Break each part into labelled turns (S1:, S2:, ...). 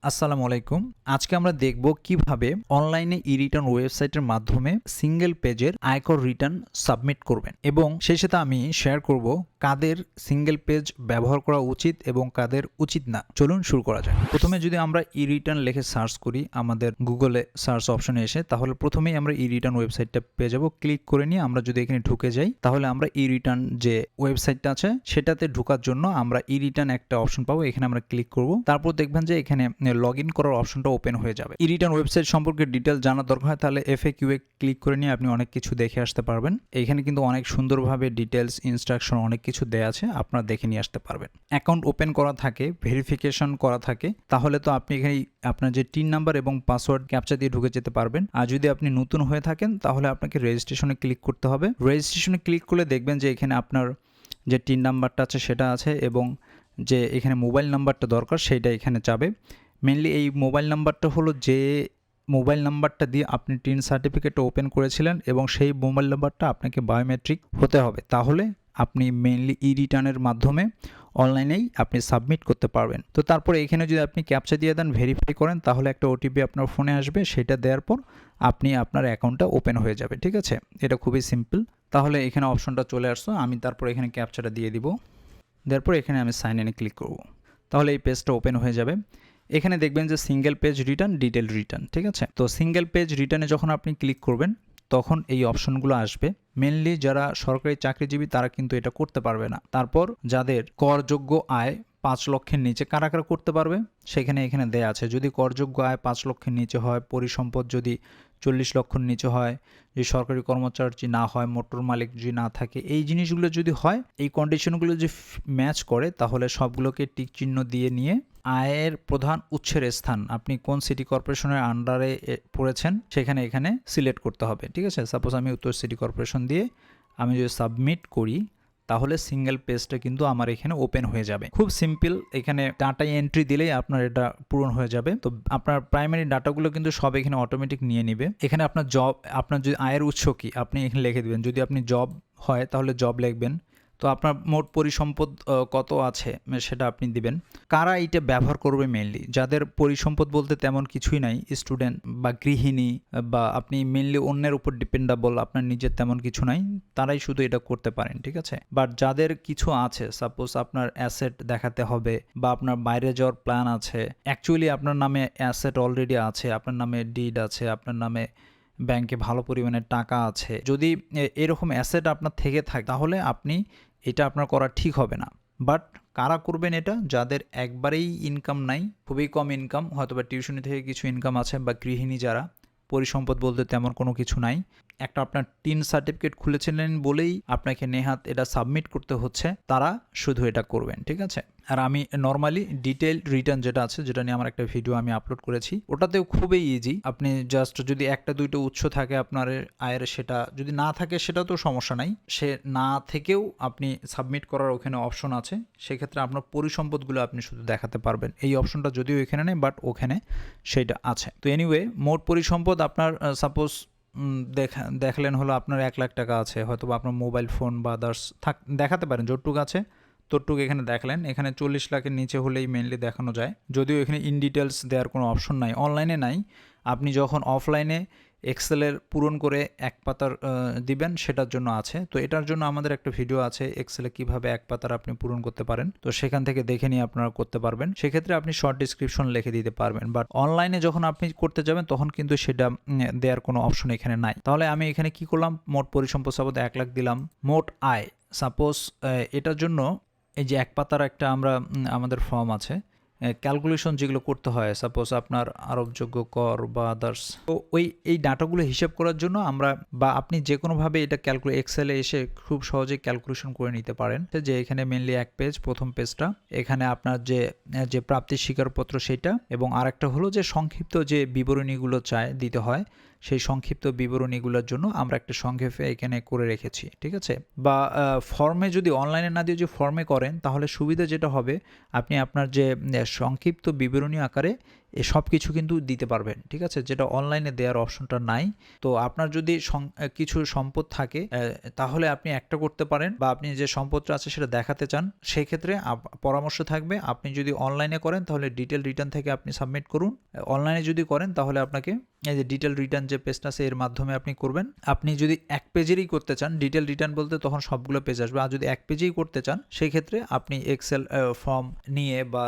S1: আসসালামু আলাইকুম। আজকে আমরা দেখব কিভাবে অনলাইনে ই-রিটার্ন ওয়েবসাইটের মাধ্যমে সিঙ্গেল পেজের আয়কর রিটার্ন সাবমিট করবেন এবং সেই সাথে আমি শেয়ার করব কাদের সিঙ্গেল পেজ ব্যবহার করা উচিত এবং কাদের উচিত না। চলুন শুরু করা যাক। প্রথমে যদি আমরা ই-রিটার্ন লিখে সার্চ করি আমাদের গুগলে সার্চ অপশনে এসে, তাহলে প্রথমেই আমরা ই-রিটার্ন ওয়েবসাইটটা পেয়ে যাব। ক্লিক করে নিয়ে আমরা যদি এখানে ঢুকে যাই, তাহলে আমরা ই-রিটার্ন যে ওয়েবসাইটটা আছে সেটাতে ঢোকার জন্য আমরা ই-রিটার্ন একটা অপশন পাবো। এখানে আমরা ক্লিক করব। তারপর দেখবেন যে এখানে লগ ইন করার অপশনটা ওপেন হয়ে যাবে। ই-রিটার্ন ওয়েবসাইট সম্পর্কে ডিটেলস জানার দরকার হয় তাহলে FAQ এ ক্লিক করে নিয়ে আপনি অনেক কিছু দেখে আসতে পারবেন। এখানে কিন্তু অনেক সুন্দরভাবে ডিটেলস ইনস্ট্রাকশন অনেক কিছু দেয়া আছে, আপনারা দেখে নিয়ে আসতে পারবেন। অ্যাকাউন্ট ওপেন করা থাকে, ভেরিফিকেশন করা থাকে, তাহলে তো আপনি এখানে আপনার যে টিন নাম্বার এবং পাসওয়ার্ড ক্যাপচা দিয়ে ঢুকে যেতে পারবেন। আর যদি আপনি নতুন হয়ে থাকেন তাহলে আপনাকে রেজিস্ট্রেশনে ক্লিক করতে হবে। রেজিস্ট্রেশনে ক্লিক করলে দেখবেন যে এখানে আপনার যে টিন নাম্বারটা আছে সেটা আছে এবং যে এখানে মোবাইল নাম্বারটা দরকার সেইটা এখানে যাবে। মেনলি এই মোবাইল নাম্বারটা হলো যে মোবাইল নাম্বারটা দিয়ে আপনি টিন সার্টিফিকেটটা ওপেন করেছিলেন এবং সেই মোবাইল নাম্বারটা আপনাকে বায়োমেট্রিক হতে হবে, তাহলে আপনি মেনলি ই-রিটার্নের মাধ্যমে অনলাইনেই আপনি সাবমিট করতে পারবেন। তো তারপরে এখানে যদি আপনি ক্যাপচা দিয়ে দেন, ভেরিফাই করেন, তাহলে একটা ওটিপি আপনার ফোনে আসবে, সেটা দেওয়ার পর আপনি আপনার অ্যাকাউন্টটা ওপেন হয়ে যাবে। ঠিক আছে, এটা খুবই সিম্পল। তাহলে এখানে অপশনটা চলে আসছে, আমি তারপর এখানে ক্যাপচাটা দিয়ে দিব, দেওয়ার পর এখানে আমি সাইন ইনে ক্লিক করব। তাহলে এই পেজটা ওপেন হয়ে যাবে। এখানে দেখবেন যে single page return, detail return. ঠিক আছে, তো সিঙ্গেল পেজ রিটার্নে যখন আপনি ক্লিক করবেন তখন এই অপশনগুলো আসবে। মেনলি যারা সরকারি চাকরিজীবী তারা কিন্তু এটা করতে পারবে না। তারপর যাদের করযোগ্য আয় 5 লক্ষের নিচে কারা কারা করতে পারবে সেখানে এখানে দেয়া আছে। যদি করযোগ্য আয় 5 লক্ষের নিচে হয়, পরিসম্পদ যদি 40 লক্ষের নিচে হয়, যদি সরকারি কর্মচারী না হয়, মোটর মালিক যদি না থাকে, এই জিনিসগুলো যদি হয়, এই কন্ডিশনগুলো যদি ম্যাচ করে তাহলে সবগুলোকে টিক চিহ্ন দিয়ে নিয়ে আয়ের প্রধান উৎসের স্থান আপনি কোন সিটি কর্পোরেশনের আন্ডারে পড়েছেন সেখানে এখানে সিলেক্ট করতে হবে। ঠিক আছে, সাপোজ আমি উত্তর সিটি কর্পোরেশন দিয়ে আমি যদি সাবমিট করি তাহলে সিঙ্গেল পেজটা কিন্তু আমার এখানে ওপেন হয়ে যাবে। খুব সিম্পল, এখানে ডাটা এন্ট্রি দিলেই আপনার এটা পূরণ হয়ে যাবে। তো আপনার প্রাইমারি ডাটাগুলো কিন্তু সব এখানে অটোমেটিক নিয়ে নিবে। এখানে আপনার জব, আপনার যদি আয়ের উৎস কি আপনি এখানে লিখে দিবেন। যদি আপনি জব হয় তাহলে জব লিখবেন। তো আপনার মোট পরিসম্পদ কত আছে সেটা আপনি দিবেন। কারা এটা ব্যবহার করবে মেনলি যাদের পরিসম্পদ বলতে তেমন কিছুই নাই, স্টুডেন্ট বা গৃহিণী বা আপনি মেনলি অন্যের উপর ডিপেন্ডেবল, আপনার নিজের তেমন কিছু নাই, তারাই শুধু এটা করতে পারেন। ঠিক আছে, বাট যাদের কিছু আছে, সাপোজ আপনার অ্যাসেট দেখাতে হবে বা আপনার বাইরে যাওয়ার প্ল্যান আছে, অ্যাকচুয়ালি আপনার নামে অ্যাসেট অলরেডি আছে, আপনার নামে ডিড আছে, আপনার নামে ব্যাংকে ভালো পরিমাণে টাকা আছে, যদি এরকম অ্যাসেট আপনার থেকে থাকে তাহলে আপনি এটা আপনার করা ঠিক হবে না। বাট কারা করবেন এটা? যাদের একবারেই ইনকাম নাই, খুবই কম ইনকাম, হয়তো বা টিউশনি থেকে কিছু ইনকাম আছে, বা গৃহিণী যারা, পরিসম্পদ বলতে তেমন কোনো কিছু নাই, একটা আপনার টিন সার্টিফিকেট খুলেছিলেন বলেই আপনাকে নেহাত এটা সাবমিট করতে হচ্ছে, তারা শুধু এটা করবেন। ঠিক আছে, আর আমি নর্মালি ডিটেল রিটার্ন যেটা আছে, যেটা নিয়ে আমার একটা ভিডিও আমি আপলোড করেছি, ওটাতেও খুবই ইজি। আপনি জাস্ট যদি একটা দুইটা উৎস থাকে আপনার আয়ের, সেটা যদি না থাকে সেটা তো সমস্যা নাই, সে না থেকেও আপনি সাবমিট করার ওখানে অপশন আছে, সেক্ষেত্রে আপনার পরিসম্পদগুলো আপনি শুধু দেখাতে পারবেন। এই অপশনটা যদিও এখানে নেই, বাট ওখানে সেটা আছে। তো এনিওয়ে, মোট পরিসম্পদ আপনার সাপোজ দেখলেন হলো আপনার 1 লাখ টাকা আছে, হয়তো বা আপনার মোবাইল ফোন বা আদার্স দেখাতে পারেন, যতটুক আছে ততটুকু এখানে দেখলেন। এখানে 40 লাখের নিচে হলেই মেনলি দেখানো যায়, যদিও এখানে ইন ডিটেলস দেওয়ার কোনো অপশন নাই, অনলাইনে নাই। আপনি যখন অফলাইনে এক্সেলের পূরণ করে এক পাতার দিবেন সেটার জন্য আছে। তো এটার জন্য আমাদের একটা ভিডিও আছে, এক্সেলে কিভাবে এক পাতার আপনি পূরণ করতে পারেন, তো সেখান থেকে দেখে নিয়ে আপনারা করতে পারবেন। সেক্ষেত্রে আপনি শর্ট ডিসক্রিপশন লিখে দিতে পারবেন, বাট অনলাইনে যখন আপনি করতে যাবেন তখন কিন্তু সেটা দেওয়ার কোনো অপশন এখানে নাই। তাহলে আমি এখানে কি করলাম, মোট পরিসম্পদ সাপোজ 1 লাখ দিলাম, মোট আয় সাপোজ এটার জন্য এই যে এক পাতার একটা আমরা আমাদের ফর্ম আছে, ক্যালকুলেশন যেগুলো করতে হয়, সাপোজ আপনার আরোপযোগ্য কর বা আদার্স, তো এই ডাটাগুলো হিসাব করার জন্য আমরা, বা আপনি যে কোনোভাবে এটা এক্সেলে এসে খুব সহজে ক্যালকুলেশন করে নিতে পারেন। যে এখানে মেনলি এক পেজ, প্রথম পেজটা, এখানে আপনার যে প্রাপ্তির স্বীকারপত্র সেটা, এবং আরেকটা হলো যে সংক্ষিপ্ত যে বিবরণীগুলো চায় দিতে হয় সেই সংক্ষিপ্ত বিবরণীগুলোর জন্য আমরা একটা সংক্ষেপে এখানে করে রেখেছি, ঠিক আছে। বা ফর্মে যদি অনলাইনে না দিয়ে যে ফর্মে করেন তাহলে সুবিধা যেটা হবে, আপনি আপনার যে সংক্ষিপ্ত বিবরণী আকারে সব কিছু কিন্তু দিতে পারবেন, ঠিক আছে, যেটা অনলাইনে দেওয়ার অপশনটা নাই। তো আপনার যদি কিছু সম্পদ থাকে তাহলে আপনি একটা করতে পারেন, বা আপনি যে সম্পদটা আছে সেটা দেখাতে চান, সেই ক্ষেত্রে পরামর্শ থাকবে আপনি যদি অনলাইনে করেন তাহলে ডিটেল রিটার্ন থেকে আপনি সাবমিট করুন। অনলাইনে যদি করেন তাহলে আপনাকে এই যে ডিটেল রিটার্ন যে পেজটা আছে এর মাধ্যমে আপনি করবেন। আপনি যদি এক পেজেরই করতে চান ডিটেল রিটার্ন বলতে, তখন সবগুলো পেজ আসবে। আর যদি এক পেজেই করতে চান সেই ক্ষেত্রে আপনি এক্সেল ফর্ম নিয়ে বা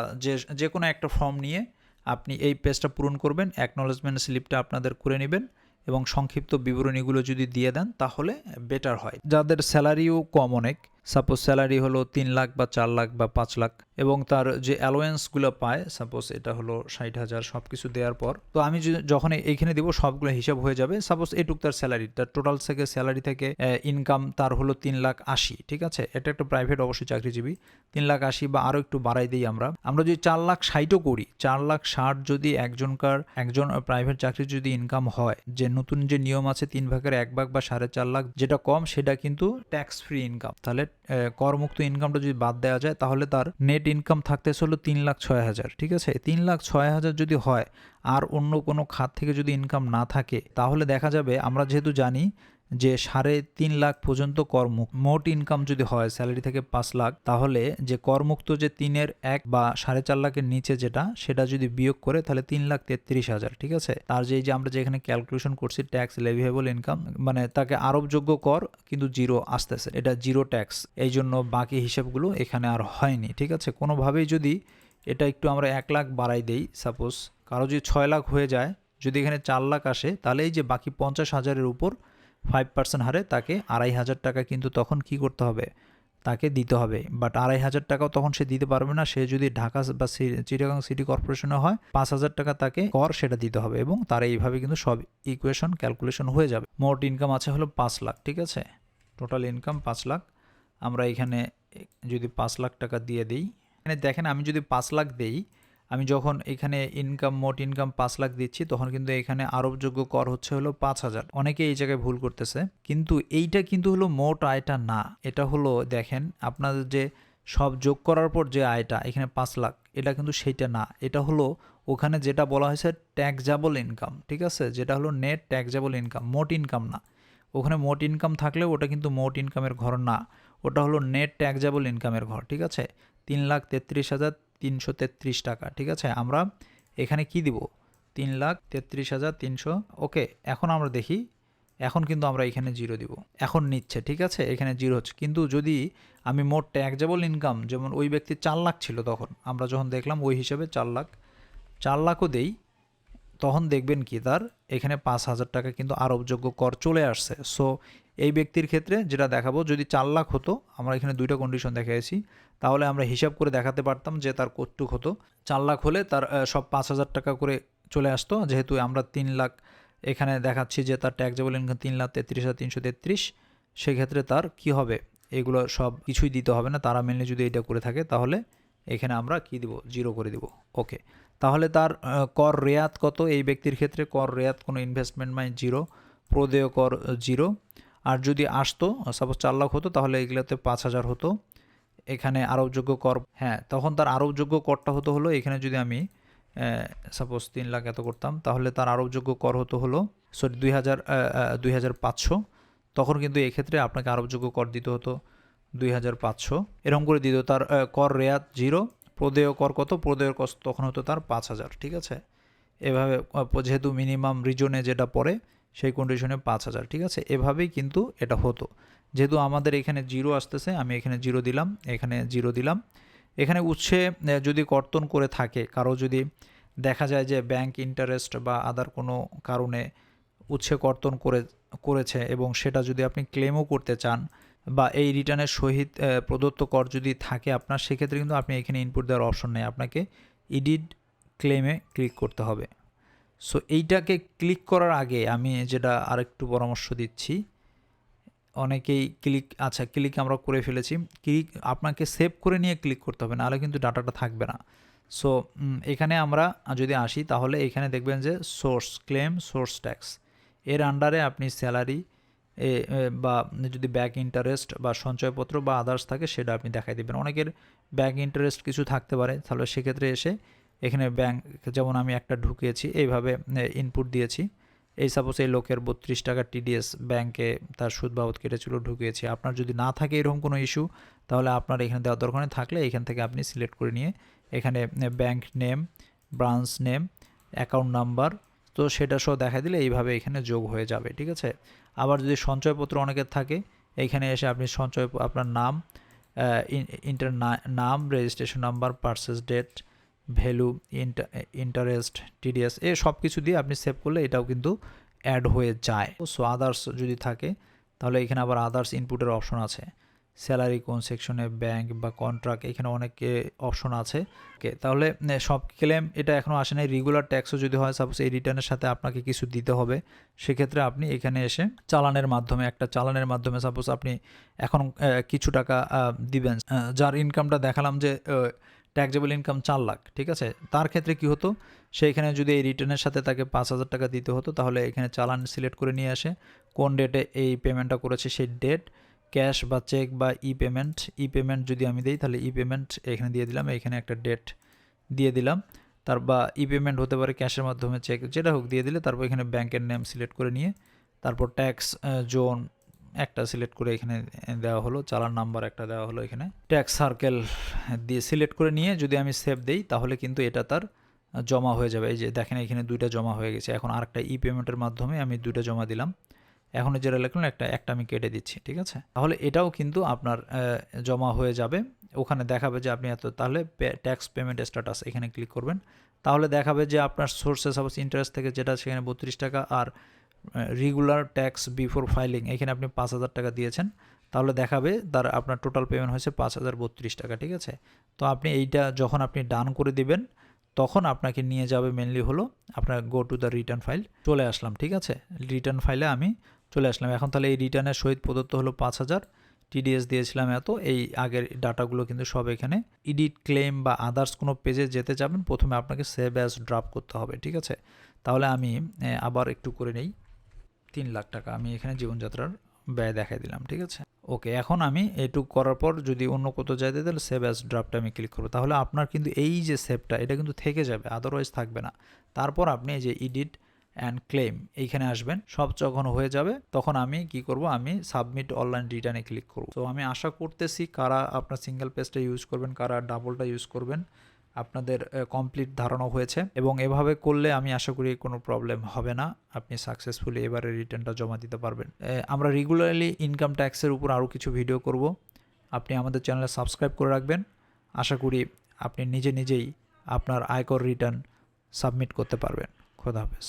S1: যে কোনো একটা ফর্ম নিয়ে আপনি এই পেজটা পূরণ করবেন, অ্যাকনোলেজমেন্ট স্লিপটা আপনাদের করে নেবেন এবং সংক্ষিপ্ত বিবরণীগুলো যদি দিয়ে দেন তাহলে বেটার হয়। যাদের স্যালারিও কম, অনেক সাপোজ স্যালারি হলো 3 লাখ বা 4 লাখ বা 5 লাখ এবং তার যে অ্যালোয়েন্সগুলো পায়, সাপোজ এটা হলো 60,000, সব কিছু দেওয়ার পর, তো আমি যখন এইখানে দিব সবগুলো হিসাব হয়ে যাবে। সাপোজ এটুক তার স্যালারি, তার টোটাল থেকে স্যালারি থেকে ইনকাম তার হলো 3,80,000, ঠিক আছে। এটা একটা প্রাইভেট অবশ্যই চাকরিজীবী, 3,80,000 বা আরও একটু বাড়াই দিই আমরা যদি 4,60,000ও করি, 4,60,000 যদি একজন প্রাইভেট চাকরি যদি ইনকাম হয়, যে নতুন যে নিয়ম আছে 3 ভাগের 1 ভাগ বা 4.5 লাখ, যেটা কম সেটা কিন্তু ট্যাক্স ফ্রি ইনকাম। তাহলে করমুক্ত ইনকামটা যদি বাদ দেওয়া যায় তাহলে তার নেট ইনকাম থাকতেছে হলো 3,06,000, ঠিক আছে। 3,06,000 যদি হয় আর অন্য কোনো খাত থেকে যদি ইনকাম না থাকে তাহলে দেখা যাবে, আমরা যেহেতু জানি যে 3.5 লাখ পর্যন্ত করমুক্ত, মোট ইনকাম যদি হয় স্যালারি থেকে 5 লাখ, তাহলে যে করমুক্ত যে 3/1 বা 4.5 লাখের নিচে সেটা যদি বিয়োগ করে তাহলে 3,33,000, ঠিক আছে। তার যে আমরা যেখানে ক্যালকুলেশন করছি ট্যাক্স লেভিয়েবল ইনকাম, মানে তাকে আরোপযোগ্য কর কিন্তু জিরো আসতেছে, এটা জিরো ট্যাক্স, এই জন্য বাকি হিসাবগুলো এখানে আর হয়নি, ঠিক আছে। কোনোভাবেই যদি এটা একটু আমরা 1 লাখ বাড়াই দেই, সাপোজ কারো যদি 6 লাখ হয়ে যায়, যদি এখানে 4 লাখ আসে, তাহলে এই যে বাকি 50,000-এর উপর 5% হারে তাকে 2,500 টাকা কিন্তু তখন কি করতে হবে, তাকে দিতে হবে। বাট 2,500 টাকাও তখন সে দিতে পারবে না। সে যদি ঢাকা বা চিটাগাং সিটি কর্পোরেশনে হয় 5,000 টাকা তাকে কর সেটা দিতে হবে, এবং তার এইভাবে কিন্তু সব ইকুয়েশন ক্যালকুলেশন হয়ে যাবে। মোট ইনকাম আছে হলো 5 লাখ, ঠিক আছে, টোটাল ইনকাম 5 লাখ। আমরা এখানে যদি 5 লাখ টাকা দিয়ে দিই, এখানে দেখেন আমি যদি 5 লাখ দেই, আমি যখন এখানে মোট ইনকাম 5 লাখ দিচ্ছি, তখন কিন্তু এখানে আরোপযোগ্য কর হচ্ছে হলো 5,000। অনেকে এই জায়গায় ভুল করতেছে, কিন্তু এইটা কিন্তু হলো মোট আয়টা না, এটা হলো দেখেন আপনাদের যে সব যোগ করার পর যে আয়টা এখানে 5 লাখ, এটা কিন্তু সেইটা না, এটা হলো ওখানে যেটা বলা হয়েছে ট্যাক্সেবল ইনকাম, ঠিক আছে, যেটা হলো নেট ট্যাক্সেবল ইনকাম, মোট ইনকাম না। ওখানে মোট ইনকাম থাকলেও ওটা কিন্তু মোট ইনকামের ঘর না, ওটা হলো নেট ট্যাক্সেবল ইনকামের ঘর, ঠিক আছে। 3,33,333 টাকা, ঠিক আছে। আমরা এখানে কি দিব, 3,33,300, ওকে। এখন আমরা দেখি, এখন কিন্তু আমরা এখানে জিরো দিব, এখন নিচ্ছে, ঠিক আছে, এখানে জিরো হচ্ছে। কিন্তু যদি আমি মোট ট্যাক্সেবল ইনকাম, যেমন ওই ব্যক্তি 4 লাখ ছিল, তখন আমরা যখন দেখলাম ওই হিসাবে 4 লাখও দেই, তখন দেখবেন কি তার এখানে 5,000 টাকা কিন্তু আরোপযোগ্য কর চলে আসছে। সো এই ব্যক্তির ক্ষেত্রে যেটা দেখাবো, যদি 4 লাখ হতো, আমরা এখানে দুইটা কন্ডিশন দেখাইছি, তাহলে আমরা হিসাব করে দেখাতে পারতাম যে তার কতটুক হতো। 4 লাখ হলে তার সব 5,000 টাকা করে চলে আসতো, যেহেতু আমরা 3 লাখ এখানে দেখাচ্ছি যে তার ট্যাক্সেবল ইনকাম 3,33,333, সেক্ষেত্রে তার কি হবে, এগুলো সব কিছুই দিতে হবে না। তারা মেনলি যদি এটা করে থাকে তাহলে এখানে আমরা কি দিব, জিরো করে দিব, ওকে। তাহলে তার কর রেয়াত কত, এই ব্যক্তির ক্ষেত্রে কর রেয়াত কোনো ইনভেস্টমেন্ট মানে জিরো, প্রদেয় কর জিরো। আর যদি আসতো সাপোজ 4 লাখ হতো, তাহলে এগুলোতে 5,000 হতো, এখানে আরোপযোগ্য কর, হ্যাঁ, তখন তার আরোপযোগ্য করটা হতো হলো, এখানে যদি আমি সাপোজ 3 লাখ এত করতাম, তাহলে তার আরোপযোগ্য কর হতো হলো 2,500, তখন কিন্তু এক্ষেত্রে আপনাকে আরোপযোগ্য কর দিতে হতো 2,500, এরকম করে দিত। তার কর রেয়াত জিরো, প্রদেয় কর কত, প্রদেয় কর তখন হতো তার 5,000, ঠিক আছে। এভাবে যেহেতু মিনিমাম রিজনে যেটা পড়ে সেই কন্ডিশনে 5,000, ঠিক আছে, এভাবেই কিন্তু এটা হতো। যেহেতু আমাদের এখানে জিরো আসতেছে, আমি এখানে জিরো দিলাম, এখানে জিরো দিলাম। এখানে উৎসে যদি কর্তন করে থাকে, কারো যদি দেখা যায় যে ব্যাংক ইন্টারেস্ট বা আদার কোনো কারণে উৎসে কর্তন করেছে এবং সেটা যদি আপনি ক্লেমও করতে চান, বা এই রিটার্নের সহিত প্রদত্ত কর যদি থাকে আপনার, সেক্ষেত্রে কিন্তু আপনি এখানে ইনপুট দেওয়ার অপশন নেই, আপনাকে এডিট ক্লেমে ক্লিক করতে হবে। সো এইটাকে ক্লিক করার আগে আমি যেটা আরেকটু পরামর্শ দিচ্ছি, অনেকেই ক্লিক আমরা করে ফেলেছি, ক্লিক আপনাকে সেভ করে নিয়ে ক্লিক করতে হবে, নাহলে কিন্তু ডাটাটা থাকবে না। সো এখানে আমরা যদি আসি, তাহলে এখানে দেখবেন যে সোর্স ক্লেম, সোর্স ট্যাক্স, এর আন্ডারে আপনি স্যালারি বা যদি ব্যাক ইন্টারেস্ট বা সঞ্চয়পত্র বা আদার্স থাকে সেটা আপনি দেখাই দেবেন। অনেকের ব্যাক ইন্টারেস্ট কিছু থাকতে পারে, তাহলে সেক্ষেত্রে এসে এখানে ব্যাংক, যেমন আমি একটা ঢুকিয়েছি এইভাবে ইনপুট দিয়েছি, এই সাপোজ এই লোকের 32 টাকা টিডিএস ব্যাংকে তার সুদ বাবদ কেটেছিল, ঢুকিয়েছি। আপনার যদি না থাকে এরকম কোনো ইস্যু, তাহলে আপনার এখানে দেওয়ার দরকার নেই। থাকলে এখান থেকে আপনি সিলেক্ট করে নিয়ে এখানে bank name, branch name, account number, তো সেটা সহ দেখা দিলে এইভাবে এখানে যোগ হয়ে যাবে, ঠিক আছে। আবার যদি সঞ্চয়পত্র অনেকের থাকে, এইখানে এসে আপনি সঞ্চয়, আপনার নাম, নাম, registration number, purchase date, value, interest, TDS, এ সব কিছু দিয়ে আপনি সেভ করলে এটাও কিন্তু অ্যাড হয়ে যায়। সো আদার্স যদি থাকে তাহলে এখানে আবার আদার্স ইনপুটের অপশন আছে, স্যালারি কোন সেকশনে, ব্যাংক বা কন্ট্রাক্ট, এখানে অনেক অপশন আছে। তাহলে সব ক্লেম এটা এখনও আসে নাই। রেগুলার ট্যাক্সও যদি হয়, সাপোজ এই রিটার্নের সাথে আপনাকে কিছু দিতে হবে, সেক্ষেত্রে আপনি এখানে এসে চালানের মাধ্যমে, একটা চালানের মাধ্যমে সাপোজ আপনি এখন কিছু টাকা দিবেন, যার ইনকামটা দেখালাম যে ট্যাক্সেবল ইনকাম 4 লাখ, ঠিক আছে। তার ক্ষেত্রে কি হতো, সেইখানে যদি এই রিটার্নের সাথে তাকে 5,000 টাকা দিতে হতো, তাহলে এখানে চালান সিলেক্ট করে নিয়ে আসে কোন ডেটে এই পেমেন্টটা করেছে সেই ডেট, ক্যাশ বা চেক বা ই পেমেন্ট যদি আমি দিই তাহলে ই পেমেন্ট এখানে দিয়ে দিলাম, এখানে একটা ডেট দিয়ে দিলাম, তার বা ই পেমেন্ট হতে পারে ক্যাশের মাধ্যমে, চেক, যেটা হোক দিয়ে দিলে তারপর এখানে ব্যাংকের নেম সিলেক্ট করে নিয়ে তারপর ট্যাক্স জোন একটা সিলেক্ট করে এখানে দেওয়া হলো, চালান নাম্বার একটা দেওয়া হলো, এখানে ট্যাক্স সার্কেল দিয়ে সিলেক্ট করে নিয়ে যদি আমি সেভ দেই তাহলে কিন্তু এটা তার জমা হয়ে যাবে। এই যে দেখেন এখানে 2টা জমা হয়ে গেছে। এখন আরেকটা ই পেমেন্টের মাধ্যমে আমি 2টা জমা দিলাম, এখন যেটা লিখলাম একটা আমি কেটে দিচ্ছি, ঠিক আছে। তাহলে এটাও কিন্তু আপনার জমা হয়ে যাবে, ওখানে দেখাবে যে আপনি এত, তাহলে ট্যাক্স পেমেন্ট স্ট্যাটাস এখানে ক্লিক করবেন, তাহলে দেখাবে যে আপনার সোর্সে সাপোজ ইন্টারেস্ট থেকে যেটা সেখানে 32 টাকা, আর রেগুলার ট্যাক্স বিফোর ফাইলিং এখানে আপনি 5,000 টাকা দিয়েছেন, তাহলে দেখাবে তার আপনার টোটাল পেমেন্ট হয়েছে 5,032 টাকা, ঠিক আছে। তো আপনি এইটা যখন আপনি ডান করে দিবেন তখন আপনাকে নিয়ে যাবে মেনলি হলো আপনার go to the return file, চলে আসলাম, ঠিক আছে। রিটার্ন ফাইলে আমি চলে আসলাম। এখন তাহলে এই রিটার্নের সহিত প্রদত্ত হলো 5,000, টিডিএস দিয়েছিলাম এত, এই আগের ডাটাগুলো কিন্তু সব এখানে। এডিট, ক্লেম বা আদার্স কোনো পেজে যেতে যাবেন, প্রথমে আপনাকে সেভ অ্যাজ ড্রাফট করতে হবে, ঠিক আছে। তাহলে আমি আবার একটু করে নেই, 3 লাখ টাকা আমি এখানে জীবনযাত্রার ব্যয় দেখাই দিলাম, ঠিক আছে। ওকে, এখন আমি এটুকু করার পর যদি অন্য কোথাও যাই তাহলে সেভ অ্যাজ ড্রাফটে আমি ক্লিক করবো, তাহলে আপনার কিন্তু এই যে সেভটা এটা কিন্তু থেকে যাবে, আদারওয়াইজ থাকবে না। তারপর আপনি এই যে এডিট অ্যান্ড ক্লেম এইখানে আসবেন, সব যখন হয়ে যাবে তখন আমি কি করব, আমি সাবমিট অনলাইন রিটার্নে ক্লিক করব। তো আমি আশা করতেছি কারা আপনার সিঙ্গেল পেজটা ইউজ করবেন, কারা ডাবলটা ইউজ করবেন, আপনাদের কমপ্লিট ধারণা হয়েছে, এবং এভাবে করলে আমি আশা করি কোনো প্রবলেম হবে না, আপনি সাকসেসফুলি এবারে রিটার্নটা জমা দিতে পারবেন। আমরা রেগুলারলি ইনকাম ট্যাক্সের উপর আরও কিছু ভিডিও করব, আপনি আমাদের চ্যানেলে সাবস্ক্রাইব করে রাখবেন। আশা করি আপনি নিজেই আপনার আয়কর রিটার্ন সাবমিট করতে পারবেন। খোদা হাফেজ।